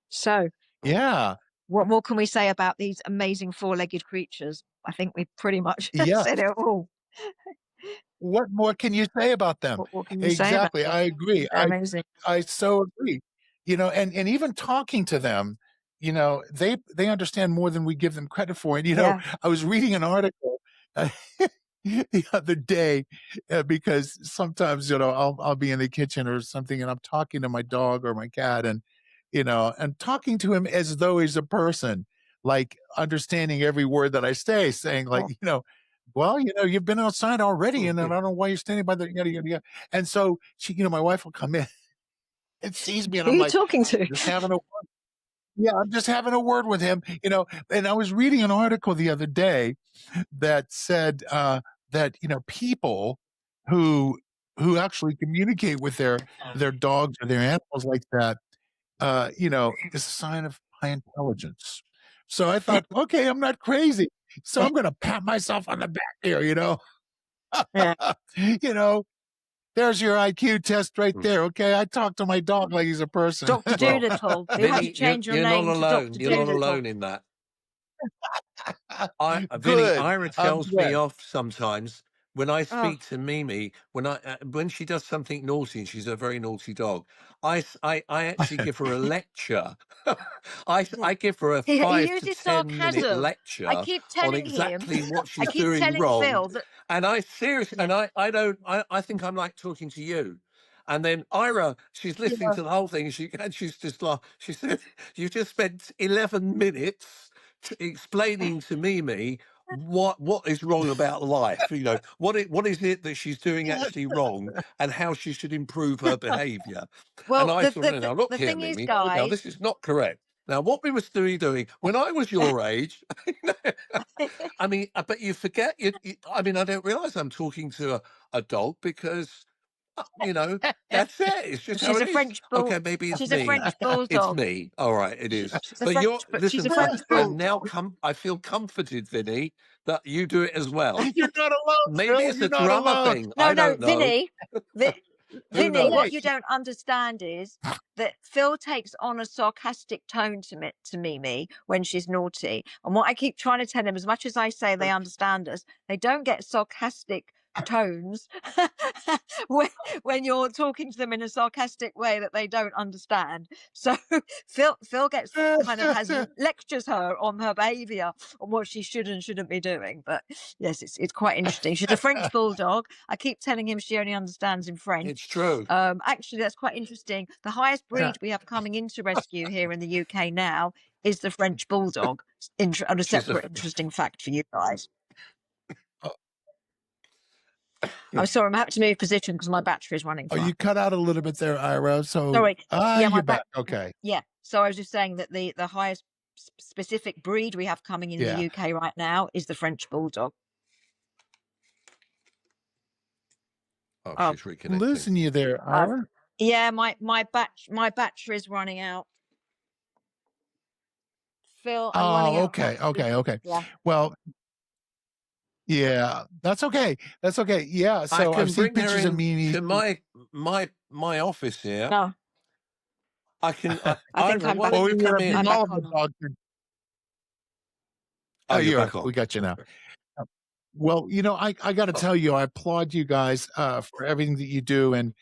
So Yeah. what more can we say about these amazing four-legged creatures? I think we've pretty much Yes. said it all. What more can you say about them? What can you say about Exactly. them? I agree. They're amazing. I so agree. And even talking to them, they understand more than we give them credit for. And Yeah. I was reading an article uh, the other day, because sometimes I'll be in the kitchen or something, and I'm talking to my dog or my cat, and talking to him as though he's a person, like understanding every word that I say, saying like, Oh, well, you've been outside already, and then I don't know why you're standing by the yada yada yada. And so my wife will come in and sees me, and who are I'm you like, talking to? just having a yeah, I'm just having a word with him. And I was reading an article the other day that said that people who actually communicate with their dogs or their animals like that, is a sign of high intelligence. So I thought, okay, I'm not crazy. So I'm going to pat myself on the back here. Yeah. you know, there's your IQ test right Mm. there. Okay. I talk to my dog like he's a person. Dr. Well, Doolittle. We'll have to Vinny, change your you're not name to alone. Dr. You're not Doolittle. alone in that. Vinny, Good. Ira I'm tells me glad. off sometimes when I Oh, speak to Mimi, when she does something naughty, and she's a very naughty dog. I actually give her a lecture. yeah. I give her a He 5 to uses 10 minute sarcasm. I lecture keep on telling him, exactly what I she's keep doing telling wrong. Phil that, And I seriously, yeah, and I don't, I think I'm like talking to you. And then Ira, she's listening Yeah. to the whole thing, and she's just like, she said, "You just spent 11 minutes explaining to Mimi what is wrong about life. You know, what is it that she's doing actually wrong, and how she should improve her behaviour." And Well, I thought, no, look the here, thing is, Mimi. Now guys. this is not correct. Now, what we must be doing when I was your age, I mean, but you forget. I mean, I don't realise I'm talking to a dog because, you know, that's it. It's just how She's it a is. French Okay, maybe it's She's a me. French It's bulldog. me. All right, it is. She's a But French. She's listen. a French I'm now bulldog. I feel comforted, Vinny, that you do it as well. You're not alone, Maybe Phil. it's a You're not drummer alone. thing. No, I no, don't know. Vinny. Who Vinny, what knows? you don't understand is that Phil takes on a sarcastic tone to Mimi when she's naughty. And what I keep trying to tell him, as much as I say they understand us, they don't get sarcastic tones when you're talking to them in a sarcastic way that they don't understand. So Phil gets kind of lectures her on her behaviour, on what she should and shouldn't be doing. But yes, it's quite interesting. She's a French bulldog. I keep telling him she only understands in French. It's true. Actually, that's quite interesting. The highest breed we have coming into rescue here in the UK now is the French bulldog. And a separate interesting fact for you guys. I'm sorry, I'm having to move position because my battery is running flat. Oh, you cut out a little bit there, Ira. So sorry. Yeah, you're back. Okay. Yeah. So I was just saying that the highest specific breed we have coming in the UK right now is the French bulldog. Oh, she's reconnecting. Losing you there, Ira. Yeah, my battery is running out. Phil, I'm running out. Okay. Yeah. Well, yeah, that's okay. That's okay. Yeah. So I've seen pictures of Mimi to my office here. No. I can. I think I'm back. Why don't you come in? I'm back on. Oh, you're back on. We got you now. Well, you know, I got to tell you, I applaud you guys for everything that you do, and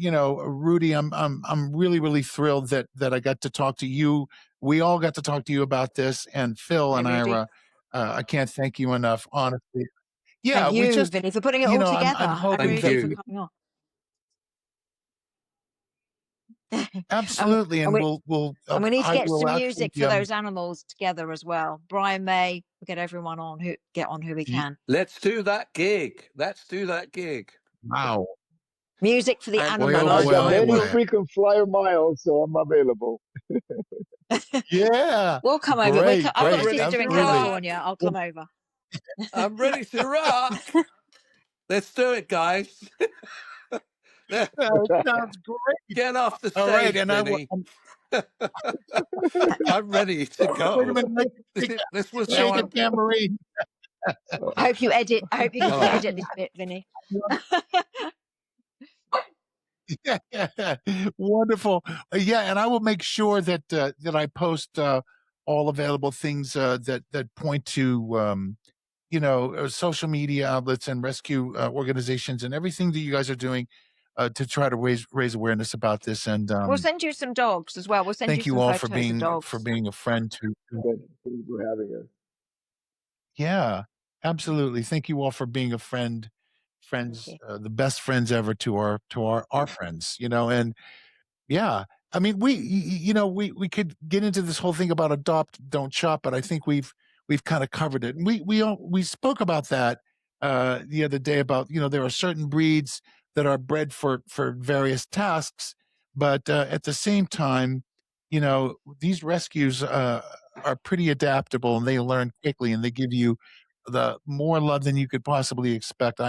you know, Rudy, I'm really thrilled that I got to talk to you. We all got to talk to you about this, and Phil and Ira. I can't thank you enough, honestly. Yeah, thank you, Vinny, for putting it all together. I'm hoping and Rudy for coming on. Absolutely, and we need to get some music for those animals together as well. Brian May, we'll get everyone on who we can. Let's do that gig. Wow. Music for the animals. I got many frequent flyer miles, so I'm available. Yeah, we'll come over. I've got a sister in California. I'll come over. I'm ready to rock. Let's do it, guys. That sounds great. Get off the stage, all right, and Vinny. I'm ready to go. Wait a minute, this was shake it, Tambourine. I hope you edit. I hope you can edit this bit, Vinny. Yeah, wonderful. Yeah, and I will make sure that that I post all available things that point to you know, social media outlets and rescue organizations and everything that you guys are doing to try to raise awareness about this. And we'll send you some dogs as well. We'll send thank you you all for being a friend to. Thank you for having us. Yeah, absolutely. Thank you all for being a friends, the best friends ever to our friends, you know, and yeah, I mean, you know, we could get into this whole thing about adopt, don't shop, but I think we've kind of covered it. And we spoke about that the other day about, you know, there are certain breeds that are bred for various tasks, but at the same time, you know, these rescues are pretty adaptable and they learn quickly and they give you the more love than you could possibly expect.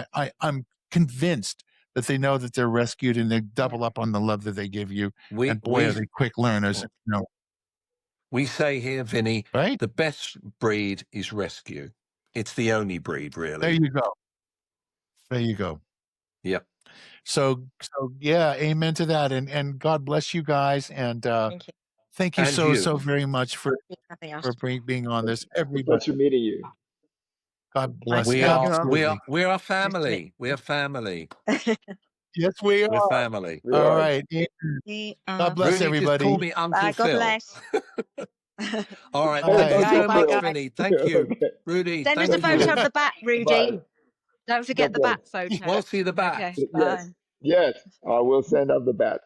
I'm convinced that they know that they're rescued and they double up on the love that they give you. And boy, are they quick learners. You know. We say here, Vinny, right? The best breed is rescue. It's the only breed, really. There you go. There you go. Yep. So yeah, amen to that. And God bless you guys. And thank you so very much for being on this. Everybody. Pleasure meeting you. God bless. We are family. We are family. Yes, we are. We're family. All right. God bless Rudy, everybody. Just call me Uncle Phil. God bless. All right. Thank you so much, bye. Vinny. Thank you. Okay. Rudy, send us a photo of the bat, Rudy. Bye. Don't forget the bat photo. We'll see the bat. Okay, Yes. bye. Yes, I will send up the bat.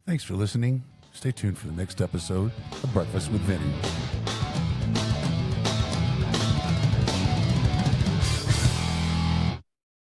Thanks for listening. Stay tuned for the next episode of Breakfast with Vinnie.